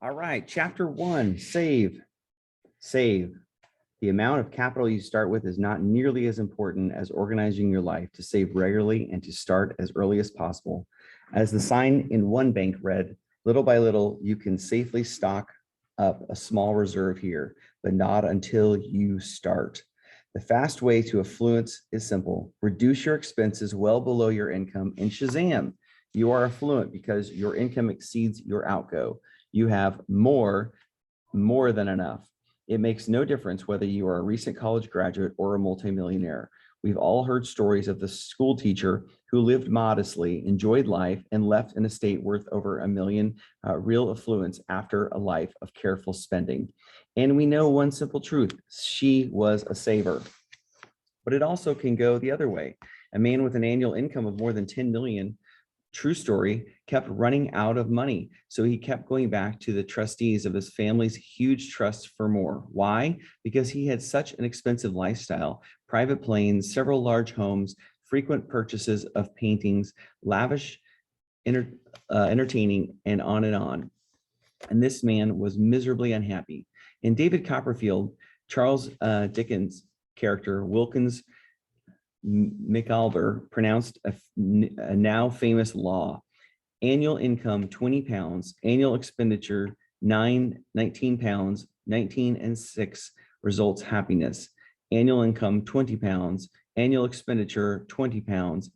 All right, chapter one, save. Save. The amount of capital you start with is not nearly as important as organizing your life to save regularly and to start as early as possible. As the sign in one bank read, little by little, you can safely stock up a small reserve here, but not until you start. The fast way to affluence is simple. Reduce your expenses well below your income, and shazam, you are affluent because your income exceeds your outgo. You have more than enough. It makes no difference whether you are a recent college graduate or a multimillionaire. We've all heard stories of the school teacher who lived modestly, enjoyed life, and left an estate worth over $1 million real affluence after a life of careful spending. And we know one simple truth: she was a saver. But it also can go the other way. A man with an annual income of more than 10 million, true story, kept running out of money. So he kept going back to the trustees of his family's huge trust for more. Why? Because he had such an expensive lifestyle: private planes, several large homes, frequent purchases of paintings, lavish entertaining, and on and on. And this man was miserably unhappy. In David Copperfield, Charles Dickens' character, Wilkins McAlder, pronounced a now famous law: annual income 20 pounds, annual expenditure 19 pounds, 19 and 6 results happiness. Annual income 20 pounds, annual expenditure 20 pounds,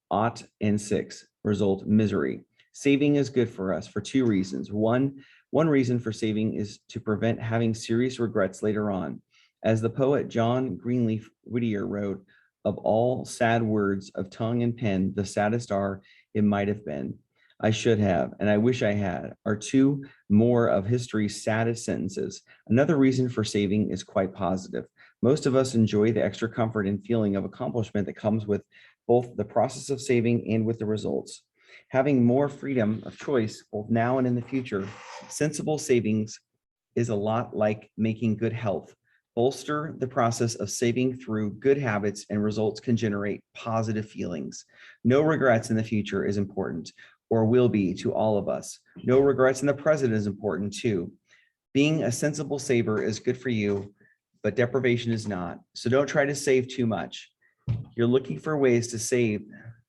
ought and 6 result misery. Saving is good for us for two reasons. One reason for saving is to prevent having serious regrets later on. As the poet John Greenleaf Whittier wrote, "Of all sad words of tongue and pen, the saddest are, 'It might have been,' 'I should have,' and 'I wish I had,' are two more of history's saddest sentences." Another reason for saving is quite positive. Most of us enjoy the extra comfort and feeling of accomplishment that comes with both the process of saving and with the results. Having more freedom of choice, both now and in the future, sensible savings is a lot like making good health. Bolster the process of saving through good habits, and results can generate positive feelings. No regrets in the future is important, or will be, to all of us. No regrets in the present is important too. Being a sensible saver is good for you, but deprivation is not. So don't try to save too much. You're looking for ways to save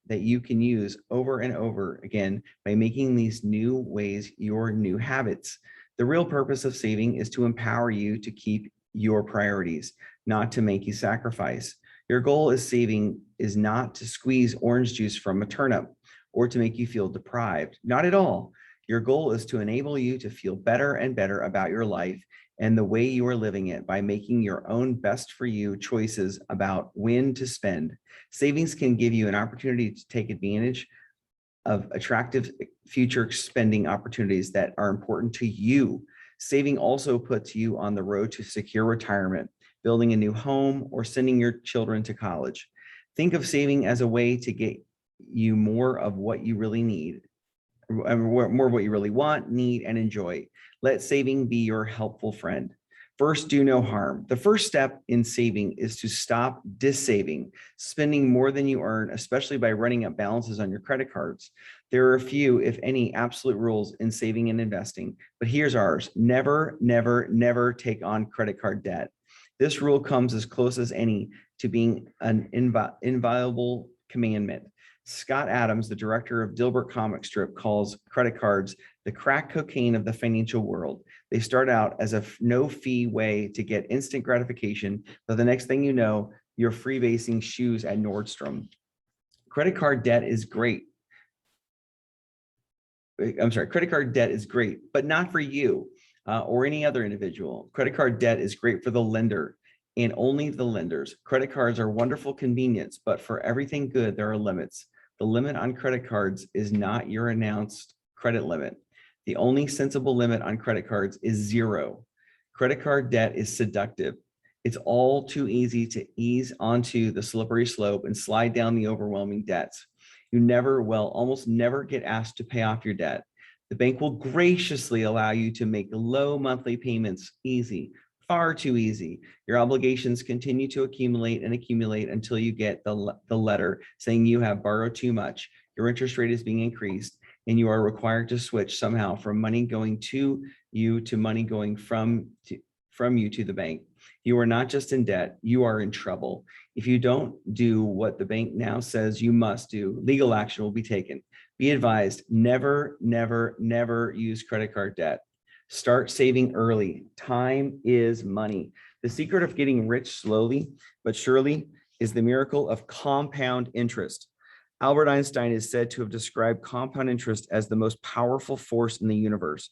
that you can use over and over again by making these new ways your new habits. The real purpose of saving is to empower you to keep your priorities, not to make you sacrifice. Your goal is saving is not to squeeze orange juice from a turnip or to make you feel deprived. Not at all. Your goal is to enable you to feel better and better about your life and the way you are living it by making your own best for you choices about when to spend. Savings can give you an opportunity to take advantage of attractive future spending opportunities that are important to you. Saving also puts you on the road to secure retirement, building a new home, or sending your children to college. Think of saving as a way to get you more of what you really need, more of what you really want, need, and enjoy. Let saving be your helpful friend. First, do no harm. The first step in saving is to stop dissaving, spending more than you earn, especially by running up balances on your credit cards. There are a few, if any, absolute rules in saving and investing, but here's ours: never, never, never take on credit card debt. This rule comes as close as any to being an inviolable commandment. Scott Adams, the director of Dilbert comic strip, calls credit cards the crack cocaine of the financial world. They start out as a no-fee way to get instant gratification, but the next thing you know, you're freebasing shoes at Nordstrom. Credit card debt is great. Credit card debt is great, but not for you or any other individual. Credit card debt is great for the lender and only the lenders. Credit cards are wonderful convenience, but for everything good, there are limits. The limit on credit cards is not your announced credit limit. The only sensible limit on credit cards is 0. Credit card debt is seductive. It's all too easy to ease onto the slippery slope and slide down the overwhelming debts. You almost never get asked to pay off your debt. The bank will graciously allow you to make low monthly payments easy, far too easy. Your obligations continue to accumulate and accumulate until you get the letter saying you have borrowed too much. Your interest rate is being increased, and you are required to switch somehow from money going to you to money going from you to the bank. You are not just in debt, you are in trouble. If you don't do what the bank now says you must do, legal action will be taken. Be advised, never, never, never use credit card debt. Start saving early. Time is money. The secret of getting rich slowly but surely is the miracle of compound interest. Albert Einstein is said to have described compound interest as the most powerful force in the universe.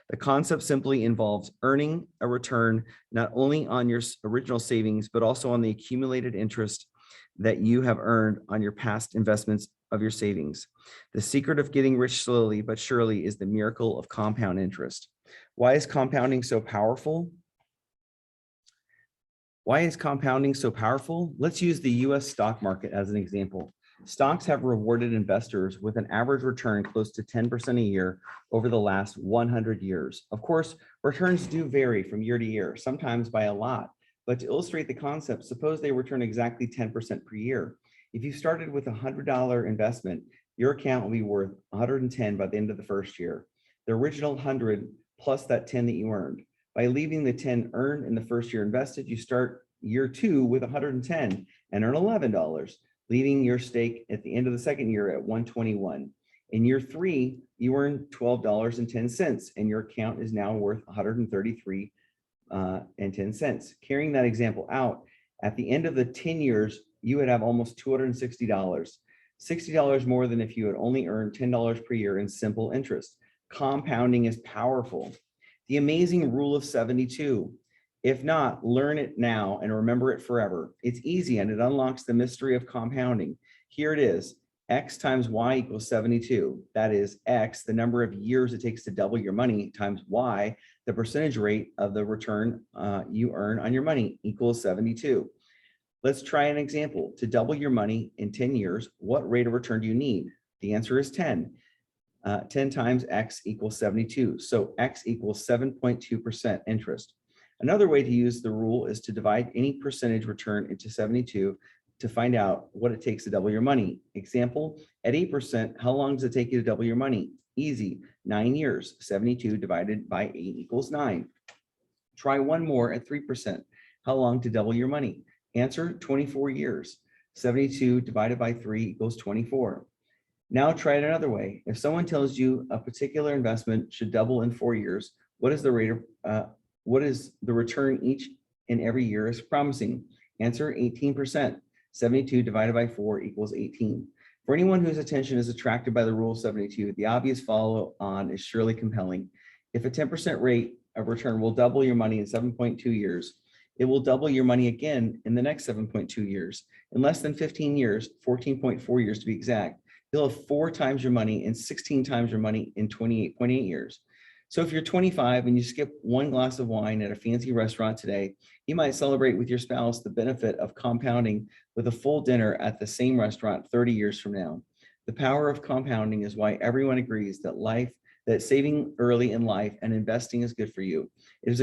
The concept simply involves earning a return not only on your original savings, but also on the accumulated interest that you have earned on your past investments of your savings. The secret of getting rich slowly but surely is the miracle of compound interest. Why is compounding so powerful? Why is compounding so powerful? Let's use the US stock market as an example. Stocks have rewarded investors with an average return close to 10% a year over the last 100 years. Of course, returns do vary from year to year, sometimes by a lot. But to illustrate the concept, suppose they return exactly 10% per year. If you started with a $100 investment, your account will be worth 110 by the end of the first year. The original 100 plus that 10 that you earned. By leaving the 10 earned in the first year invested, you start year 2 with 110 and earn $11, leaving your stake at the end of the second year at 121. In year 3, you earn $12.10, and your account is now worth 133.10. Carrying that example out, at the end of the 10 years, you would have almost $260, $60 more than if you had only earned $10 per year in simple interest. Compounding is powerful. The amazing rule of 72. If not, learn it now and remember it forever. It's easy and it unlocks the mystery of compounding. Here it is. X times Y equals 72. That is X, the number of years it takes to double your money, times Y, the percentage rate of the return you earn on your money, equals 72. Let's try an example. To double your money in 10 years, what rate of return do you need? The answer is 10. 10 times X equals 72. So X equals 7.2% interest. Another way to use the rule is to divide any percentage return into 72 to find out what it takes to double your money. Example, at 8%, how long does it take you to double your money? Easy, 9 years. 72 divided by 8 equals 9. Try one more at 3%. How long to double your money? Answer, 24 years. 72 divided by 3 equals 24. Now try it another way. If someone tells you a particular investment should double in 4 years, what is the rate of what is the return each and every year is promising? Answer, 18%. 72 divided by 4 equals 18. For anyone whose attention is attracted by the rule of 72, the obvious follow on is surely compelling. If a 10% rate of return will double your money in 7.2 years, it will double your money again in the next 7.2 years. In less than 15 years, 14.4 years to be exact, you'll have 4 times your money and 16 times your money in 28.8 years. So if you're 25 and you skip one glass of wine at a fancy restaurant today, you might celebrate with your spouse the benefit of compounding with a full dinner at the same restaurant 30 years from now. The power of compounding is why everyone agrees that saving early in life and investing is good for you. It is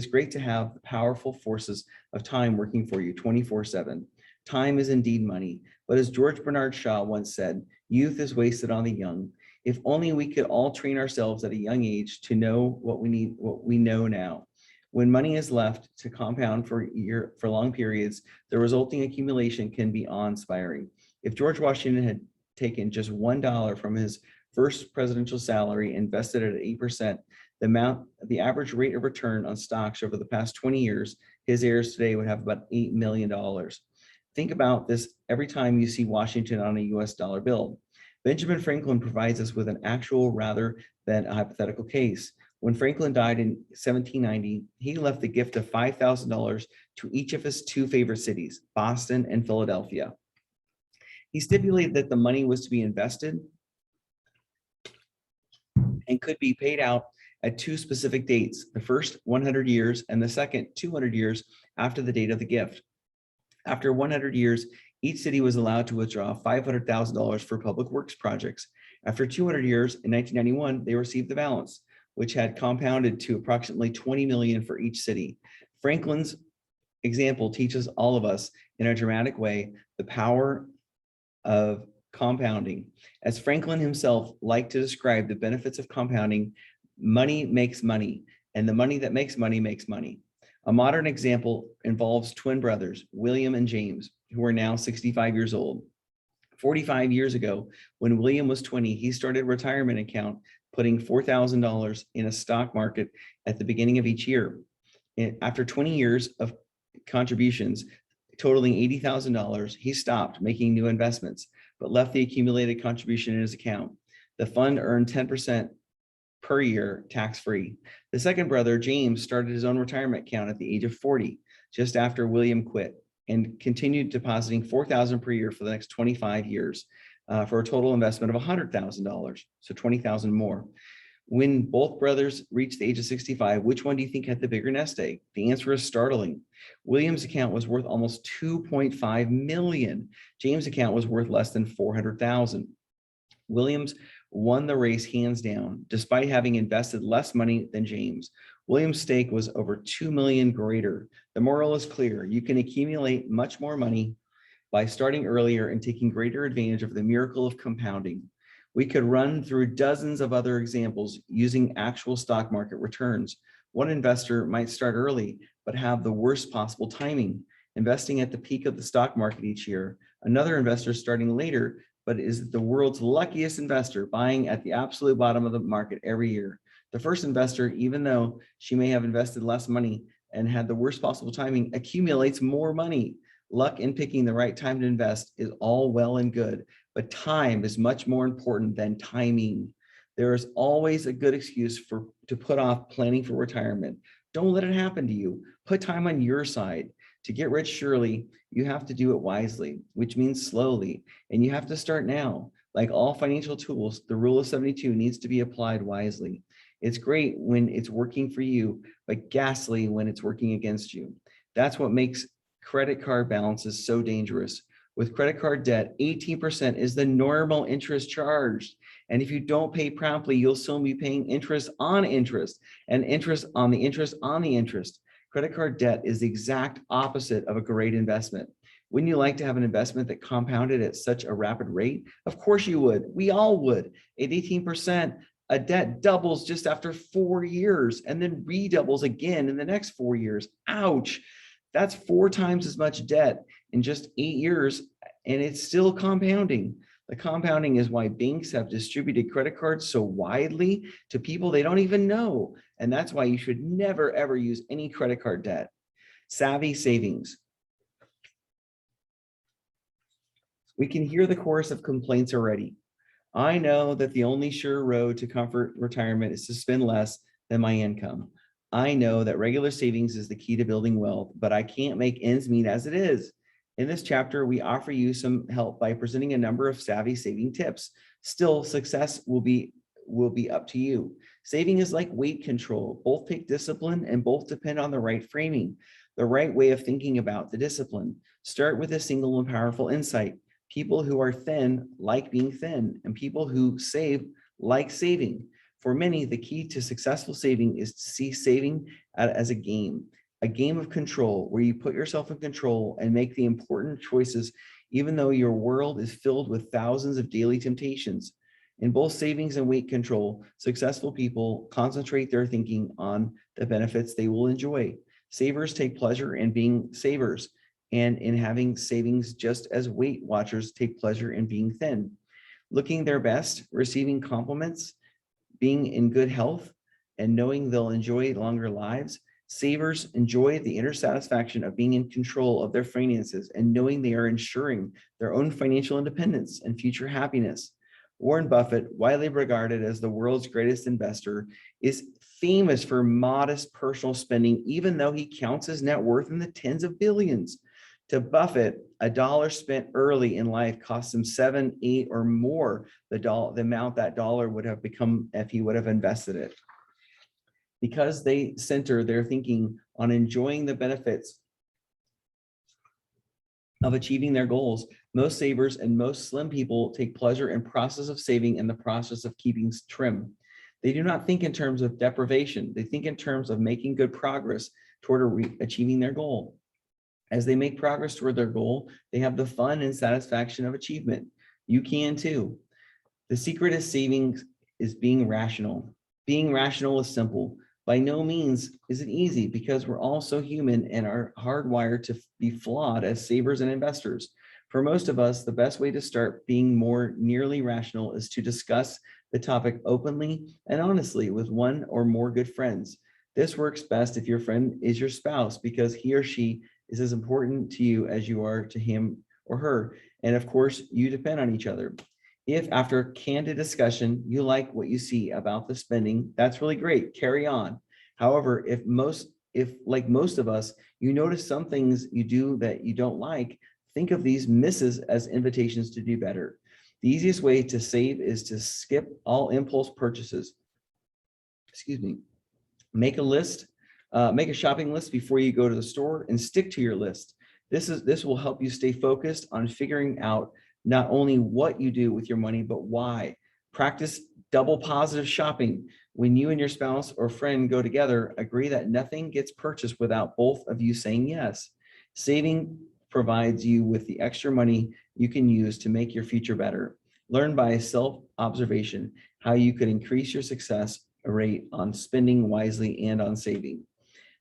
great to have the powerful forces of time working for you 24/7. Time is indeed money, but as George Bernard Shaw once said, youth is wasted on the young. If only we could all train ourselves at a young age to know what we know now. When money is left to compound for long periods, the resulting accumulation can be awe-inspiring. If George Washington had taken just $1 from his first presidential salary, invested it at 8%, the average rate of return on stocks over the past 20 years, his heirs today would have about $8 million. Think about this every time you see Washington on a US dollar bill. Benjamin Franklin provides us with an actual rather than a hypothetical case. When Franklin died in 1790, he left the gift of $5,000 to each of his 2 favorite cities, Boston and Philadelphia. He stipulated that the money was to be invested and could be paid out at 2 specific dates, the first 100 years and the second 200 years after the date of the gift. After 100 years, each city was allowed to withdraw $500,000 for public works projects. After 200 years, in 1991, they received the balance, which had compounded to approximately $20 million for each city. Franklin's example teaches all of us in a dramatic way the power of compounding. As Franklin himself liked to describe the benefits of compounding, money makes money, and the money that makes money makes money. A modern example involves twin brothers, William and James, who are now 65 years old. 45 years ago, when William was 20, he started a retirement account, putting $4,000 in a stock market at the beginning of each year. After 20 years of contributions totaling $80,000, he stopped making new investments, but left the accumulated contribution in his account. The fund earned 10% per year tax-free. The second brother, James, started his own retirement account at the age of 40, just after William quit, and continued depositing $4,000 per year for the next 25 years for a total investment of $100,000, so $20,000 more. When both brothers reached the age of 65, which one do you think had the bigger nest egg? The answer is startling. William's account was worth almost 2.5 million. James' account was worth less than 400,000. Williams won the race hands down, despite having invested less money than James. Williams' stake was over 2 million greater. The moral is clear. You can accumulate much more money by starting earlier and taking greater advantage of the miracle of compounding. We could run through dozens of other examples using actual stock market returns. One investor might start early, but have the worst possible timing, investing at the peak of the stock market each year. Another investor starting later, but is the world's luckiest investor, buying at the absolute bottom of the market every year. The first investor, even though she may have invested less money and had the worst possible timing, accumulates more money. Luck in picking the right time to invest is all well and good, but time is much more important than timing. There is always a good excuse to put off planning for retirement. Don't let it happen to you. Put time on your side. To get rich surely, you have to do it wisely, which means slowly, and you have to start now. Like all financial tools, the rule of 72 needs to be applied wisely. It's great when it's working for you, but ghastly when it's working against you. That's what makes credit card balances so dangerous. With credit card debt, 18% is the normal interest charged. And if you don't pay promptly, you'll soon be paying interest on interest and interest on the interest on the interest. Credit card debt is the exact opposite of a great investment. Wouldn't you like to have an investment that compounded at such a rapid rate? Of course you would. We all would. At 18%, a debt doubles just after 4 years and then redoubles again in the next 4 years. Ouch. That's 4 times as much debt in just 8 years, and it's still compounding. The compounding is why banks have distributed credit cards so widely to people they don't even know. And that's why you should never, ever use any credit card debt. Savvy savings. We can hear the chorus of complaints already. I know that the only sure road to comfort retirement is to spend less than my income. I know that regular savings is the key to building wealth, but I can't make ends meet as it is. In this chapter, we offer you some help by presenting a number of savvy saving tips. Still, success will be up to you. Saving is like weight control. Both take discipline and both depend on the right framing, the right way of thinking about the discipline. Start with a single and powerful insight. People who are thin like being thin, and people who save like saving. For many, the key to successful saving is to see saving as a game of control, where you put yourself in control and make the important choices, even though your world is filled with thousands of daily temptations. In both savings and weight control, successful people concentrate their thinking on the benefits they will enjoy. Savers take pleasure in being savers and in having savings, just as Weight Watchers take pleasure in being thin. Looking their best, receiving compliments, being in good health, and knowing they'll enjoy longer lives. Savers enjoy the inner satisfaction of being in control of their finances and knowing they are ensuring their own financial independence and future happiness. Warren Buffett, widely regarded as the world's greatest investor, is famous for modest personal spending, even though he counts his net worth in the tens of billions. To Buffett, a dollar spent early in life costs him 7, 8, or more the amount that dollar would have become if he would have invested it. Because they center their thinking on enjoying the benefits of achieving their goals, most savers and most slim people take pleasure in process of saving and the process of keeping trim. They do not think in terms of deprivation. They think in terms of making good progress toward achieving their goal. As they make progress toward their goal, they have the fun and satisfaction of achievement. You can too. The secret is savings is being rational. Being rational is simple. By no means is it easy because we're all so human and are hardwired to be flawed as savers and investors. For most of us, the best way to start being more nearly rational is to discuss the topic openly and honestly with one or more good friends. This works best if your friend is your spouse because he or she is as important to you as you are to him or her. And of course, you depend on each other. If after candid discussion, you like what you see about the spending, that's really great. Carry on. However, if like most of us, you notice some things you do that you don't like, think of these misses as invitations to do better. The easiest way to save is to skip all impulse purchases. Excuse me. Make a list, make a shopping list before you go to the store and stick to your list. This will help you stay focused on figuring out not only what you do with your money, but why. Practice double positive shopping. When you and your spouse or friend go together, agree that nothing gets purchased without both of you saying yes. Saving provides you with the extra money you can use to make your future better. Learn by self-observation how you could increase your success rate on spending wisely and on saving.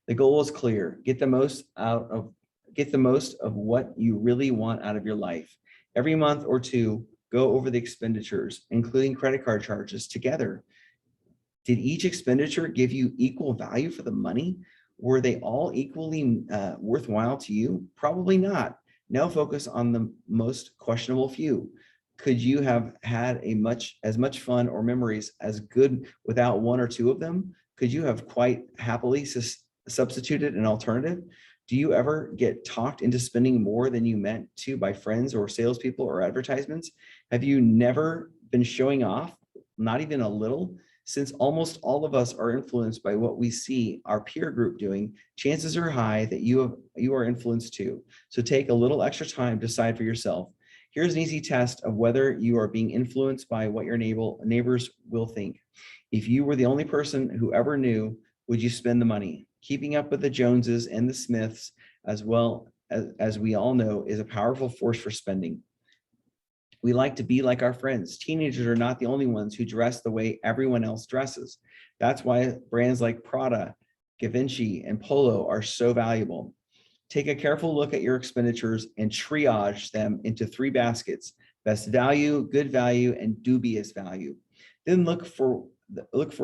The goal is clear. Get the most of what you really want out of your life. Every month or two, go over the expenditures, including credit card charges together. Did each expenditure give you equal value for the money? Were they all equally worthwhile to you? Probably not. Now focus on the most questionable few. Could you have had as much fun or memories as good without one or two of them? Could you have quite happily substituted an alternative? Do you ever get talked into spending more than you meant to by friends or salespeople or advertisements? Have you never been showing off, not even a little? Since almost all of us are influenced by what we see our peer group doing, chances are high that you are influenced too. So take a little extra time to decide for yourself. Here's an easy test of whether you are being influenced by what your neighbors will think. If you were the only person who ever knew, would you spend the money? Keeping up with the Joneses and the Smiths, as well as we all know, is a powerful force for spending. We like to be like our friends. Teenagers are not the only ones who dress the way everyone else dresses. That's why brands like Prada, Givenchy, and Polo are so valuable. Take a careful look at your expenditures and triage them into 3 baskets: best value, good value, and dubious value. Then look for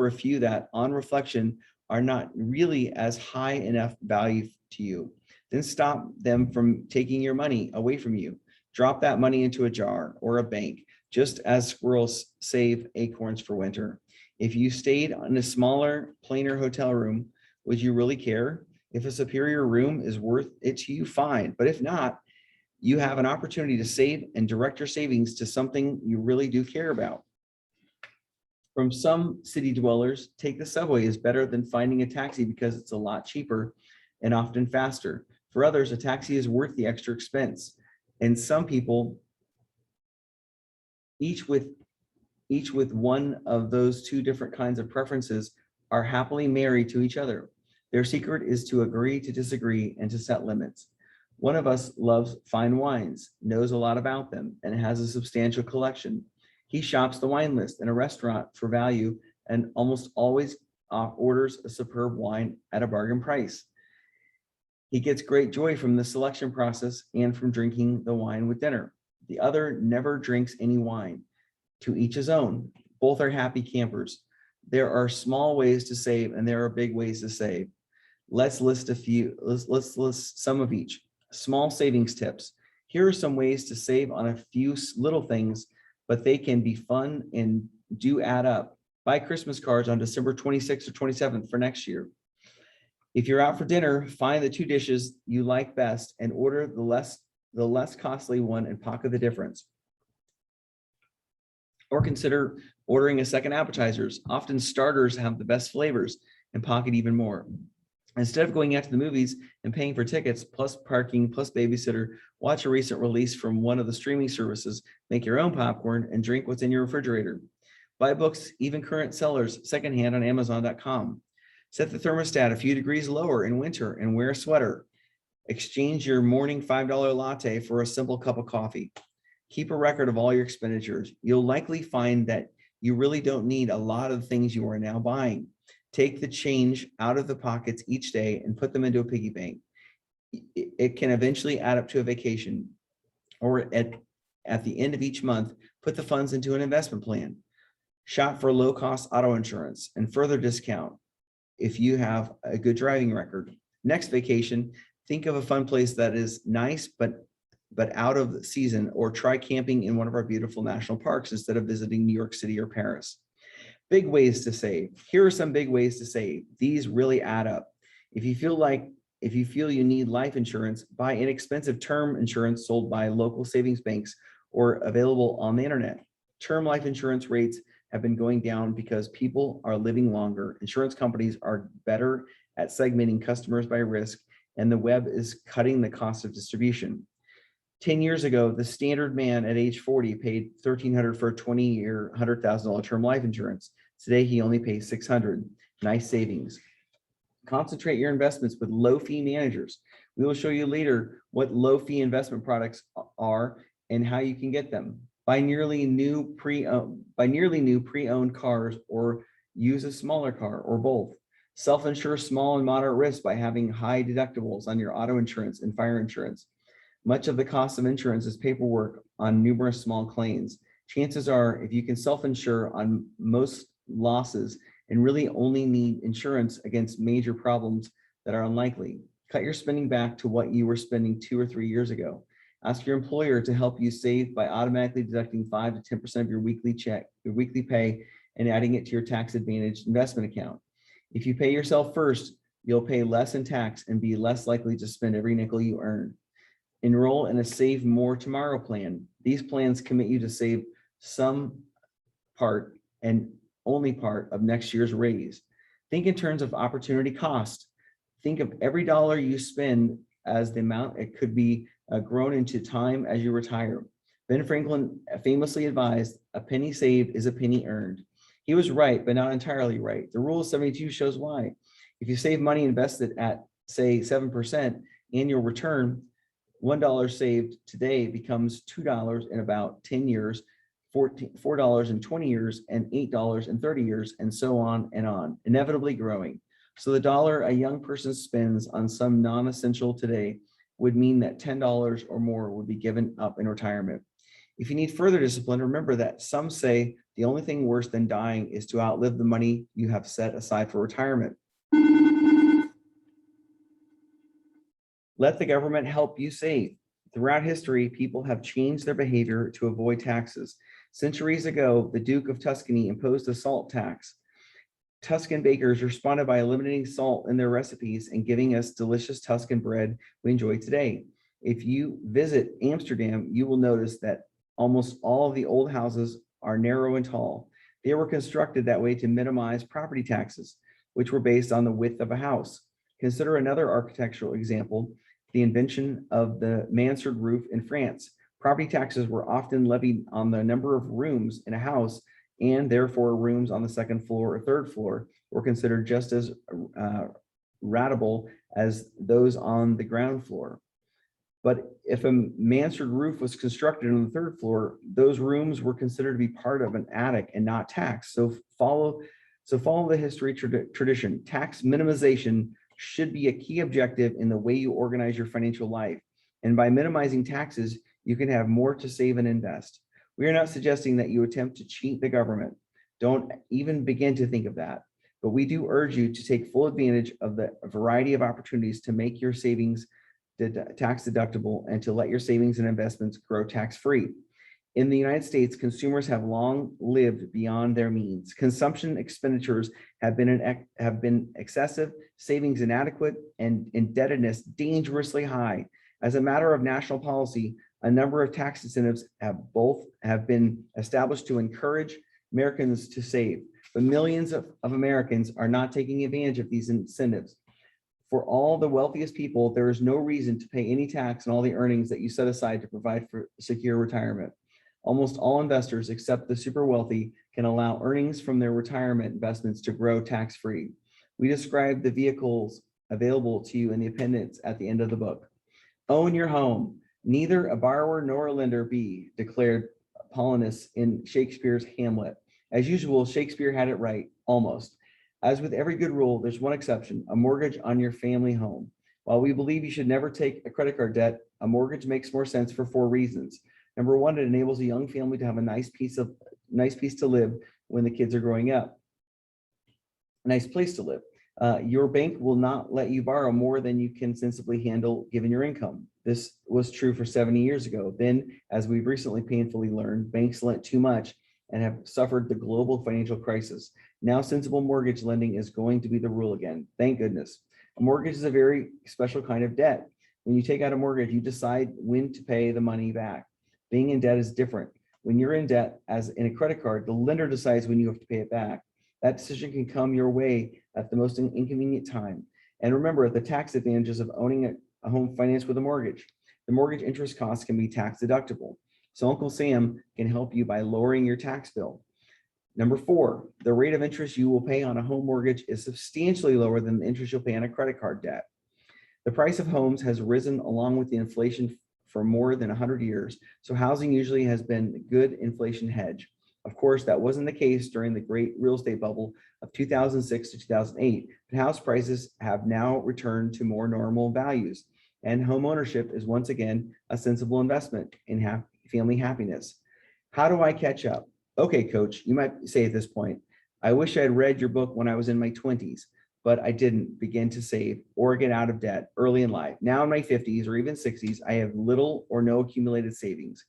a few that, on reflection, are not really as high enough value to you. Then stop them from taking your money away from you. Drop that money into a jar or a bank, just as squirrels save acorns for winter. If you stayed in a smaller, plainer hotel room, would you really care? If a superior room is worth it to you, fine. But if not, you have an opportunity to save and direct your savings to something you really do care about. From some city dwellers, take the subway is better than finding a taxi because it's a lot cheaper and often faster. For others, a taxi is worth the extra expense. And some people, each with one of those 2 different kinds of preferences, are happily married to each other. Their secret is to agree to disagree and to set limits. One of us loves fine wines, knows a lot about them, and has a substantial collection. He shops the wine list in a restaurant for value and almost always orders a superb wine at a bargain price. He gets great joy from the selection process and from drinking the wine with dinner. The other never drinks any wine. To each his own. Both are happy campers. There are small ways to save and there are big ways to save. Let's list a few. Let's list some of each. Small savings tips. Here are some ways to save on a few little things, but they can be fun and do add up. Buy Christmas cards on December 26th or 27th for next year. If you're out for dinner, find the 2 dishes you like best and order the less costly one and pocket the difference. Or consider ordering a second appetizers. Often starters have the best flavors and pocket even more. Instead of going out to the movies and paying for tickets, plus parking, plus babysitter, watch a recent release from one of the streaming services, make your own popcorn, and drink what's in your refrigerator. Buy books, even current sellers, secondhand on Amazon.com. Set the thermostat a few degrees lower in winter and wear a sweater. Exchange your morning $5 latte for a simple cup of coffee. Keep a record of all your expenditures. You'll likely find that you really don't need a lot of things you are now buying. Take the change out of the pockets each day and put them into a piggy bank. It can eventually add up to a vacation. Or at the end of each month, put the funds into an investment plan. Shop for low-cost auto insurance and further discount if you have a good driving record. Next vacation, think of a fun place that is nice but out of the season, or try camping in one of our beautiful national parks instead of visiting New York City or Paris. Big ways to save. Here are some big ways to save. These really add up. If you feel you need life insurance, buy inexpensive term insurance sold by local savings banks or available on the internet. Term life insurance rates have been going down because people are living longer. Insurance companies are better at segmenting customers by risk, and the web is cutting the cost of distribution. 10 years ago, the standard man at age 40 paid $1,300 for a 20-year, $100,000 term life insurance. Today, he only pays $600. Nice savings. Concentrate your investments with low-fee managers. We will show you later what low-fee investment products are and how you can get them. Buy nearly new pre-owned cars, or use a smaller car, or both. Self-insure small and moderate risk by having high deductibles on your auto insurance and fire insurance. Much of the cost of insurance is paperwork on numerous small claims. Chances are, if you can self-insure on most losses and really only need insurance against major problems that are unlikely, cut your spending back to what you were spending 2 or 3 years ago. Ask your employer to help you save by automatically deducting 5 to 10% of your weekly pay, and adding it to your tax advantaged investment account. If you pay yourself first, you'll pay less in tax and be less likely to spend every nickel you earn. Enroll in a Save More Tomorrow plan. These plans commit you to save some part and only part of next year's raise. Think in terms of opportunity cost. Think of every dollar you spend as the amount it could be grown into time as you retire. Ben Franklin famously advised, "A penny saved is a penny earned." He was right, but not entirely right. The rule of 72 shows why. If you save money invested at, say, 7% annual return, $1 saved today becomes $2 in about 10 years, $4 in 20 years, and $8 in 30 years, and so on, inevitably growing. So the dollar a young person spends on some non-essential today would mean that $10 or more would be given up in retirement. If you need further discipline, remember that some say the only thing worse than dying is to outlive the money you have set aside for retirement. Let the government help you save. Throughout history, people have changed their behavior to avoid taxes. Centuries ago, the Duke of Tuscany imposed a salt tax. Tuscan bakers responded by eliminating salt in their recipes and giving us delicious Tuscan bread we enjoy today. If you visit Amsterdam, you will notice that almost all of the old houses are narrow and tall. They were constructed that way to minimize property taxes, which were based on the width of a house. Consider another architectural example, the invention of the mansard roof in France. Property taxes were often levied on the number of rooms in a house, and therefore rooms on the second floor or third floor were considered just as ratable as those on the ground floor. But if a mansard roof was constructed on the third floor, those rooms were considered to be part of an attic and not taxed. So follow the history tradition. Tax minimization should be a key objective in the way you organize your financial life. And by minimizing taxes, you can have more to save and invest. We are not suggesting that you attempt to cheat the government. Don't even begin to think of that. But we do urge you to take full advantage of the variety of opportunities to make your savings tax deductible and to let your savings and investments grow tax-free. In the United States, consumers have long lived beyond their means. Consumption expenditures have been excessive, savings inadequate, and indebtedness dangerously high. As a matter of national policy, a number of tax incentives have been established to encourage Americans to save, but millions of Americans are not taking advantage of these incentives. For all the wealthiest people, there is no reason to pay any tax on all the earnings that you set aside to provide for secure retirement. Almost all investors, except the super wealthy, can allow earnings from their retirement investments to grow tax-free. We describe the vehicles available to you in the appendix at the end of the book. Own your home. Neither a borrower nor a lender be, declared Polonius in Shakespeare's Hamlet. As usual, Shakespeare had it right, almost. As with every good rule, there's one exception, a mortgage on your family home. While we believe you should never take a credit card debt, a mortgage makes more sense for 4 reasons. Number one, it enables a young family to have a nice piece to live when the kids are growing up. A nice place to live. Your bank will not let you borrow more than you can sensibly handle given your income. This was true for 70 years ago. Then, as we've recently painfully learned, banks lent too much and have suffered the global financial crisis. Now, sensible mortgage lending is going to be the rule again. Thank goodness. A mortgage is a very special kind of debt. When you take out a mortgage, you decide when to pay the money back. Being in debt is different. When you're in debt, as in a credit card, the lender decides when you have to pay it back. That decision can come your way at the most inconvenient time. And remember the tax advantages of owning a home financed with a mortgage. The mortgage interest costs can be tax deductible. So Uncle Sam can help you by lowering your tax bill. Number 4, the rate of interest you will pay on a home mortgage is substantially lower than the interest you'll pay on a credit card debt. The price of homes has risen along with the inflation for more than 100 years, so housing usually has been a good inflation hedge. Of course, that wasn't the case during the great real estate bubble of 2006 to 2008, but house prices have now returned to more normal values, and home ownership is once again a sensible investment in family happiness. How do I catch up? Okay, coach, you might say at this point, I wish I had read your book when I was in my 20s, but I didn't begin to save or get out of debt early in life. Now in my 50s or even 60s, I have little or no accumulated savings.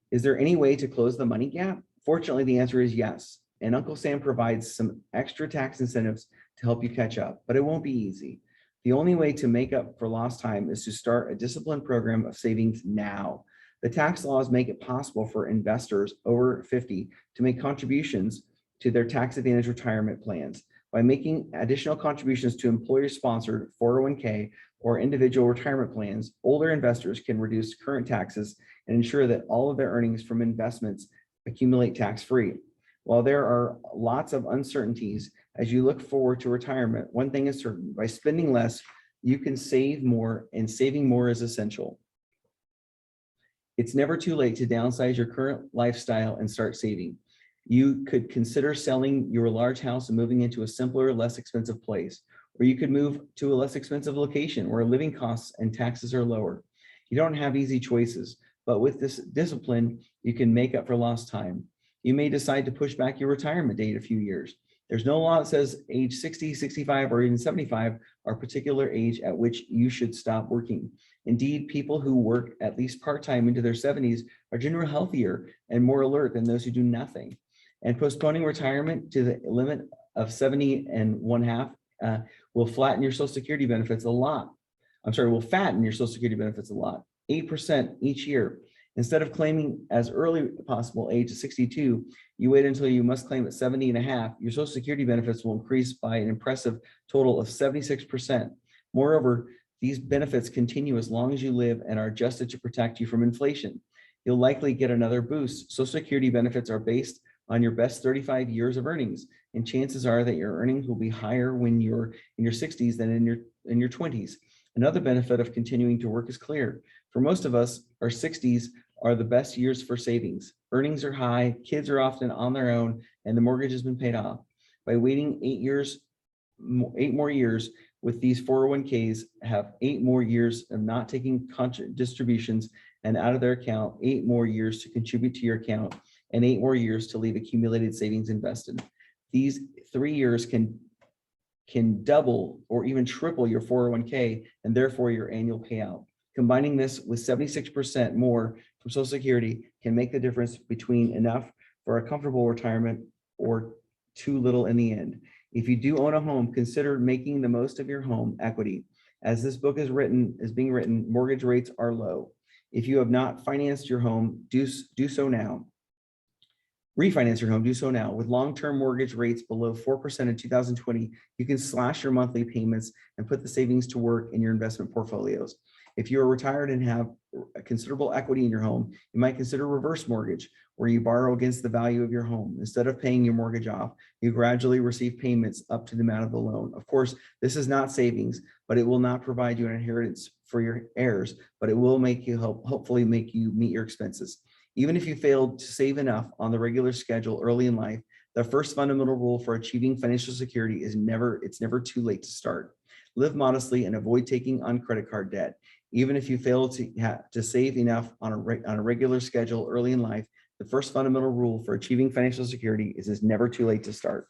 Is there any way to close the money gap? Fortunately, the answer is yes. And Uncle Sam provides some extra tax incentives to help you catch up, but it won't be easy. The only way to make up for lost time is to start a disciplined program of savings now. The tax laws make it possible for investors over 50 to make contributions to their tax advantage retirement plans. By making additional contributions to employer-sponsored 401k or individual retirement plans, older investors can reduce current taxes and ensure that all of their earnings from investments accumulate tax-free. While there are lots of uncertainties as you look forward to retirement, one thing is certain: by spending less, you can save more, and saving more is essential. It's never too late to downsize your current lifestyle and start saving. You could consider selling your large house and moving into a simpler, less expensive place, or you could move to a less expensive location where living costs and taxes are lower. You don't have easy choices, but with this discipline, you can make up for lost time. You may decide to push back your retirement date a few years. There's no law that says age 60, 65, or even 75 are a particular age at which you should stop working. Indeed, people who work at least part-time into their 70s are generally healthier and more alert than those who do nothing. And postponing retirement to the limit of 70 and one half will flatten your Social Security benefits a lot. Will fatten your Social Security benefits a lot, 8% each year. Instead of claiming as early as possible age of 62, you wait until you must claim at 70 and a half. Your Social Security benefits will increase by an impressive total of 76%. Moreover, these benefits continue as long as you live and are adjusted to protect you from inflation. You'll likely get another boost. Social Security benefits are based on your best 35 years of earnings, and chances are that your earnings will be higher when you're in your 60s than in your 20s. Another benefit of continuing to work is clear. For most of us, our 60s are the best years for savings. Earnings are high, kids are often on their own, and the mortgage has been paid off. By waiting 8 more years with these 401ks, have 8 more years of not taking distributions and out of their account, 8 more years to contribute to your account, and 8 more years to leave accumulated savings invested. These 3 years can double or even triple your 401k and therefore your annual payout. Combining this with 76% more from Social Security can make the difference between enough for a comfortable retirement or too little in the end. If you do own a home, consider making the most of your home equity. As this book is being written, mortgage rates are low. If you have not financed your home, do so now. Refinance your home, do so now. With long-term mortgage rates below 4% in 2020, you can slash your monthly payments and put the savings to work in your investment portfolios. If you are retired and have a considerable equity in your home, you might consider reverse mortgage, where you borrow against the value of your home. Instead of paying your mortgage off, you gradually receive payments up to the amount of the loan. Of course, this is not savings, but it will not provide you an inheritance for your heirs, but it will make you hopefully make you meet your expenses. Even if you failed to save enough on the regular schedule early in life, the first fundamental rule for achieving financial security is it's never too late to start. Live modestly and avoid taking on credit card debt. Even if you fail to save enough on a regular schedule early in life, the first fundamental rule for achieving financial security is it's never too late to start.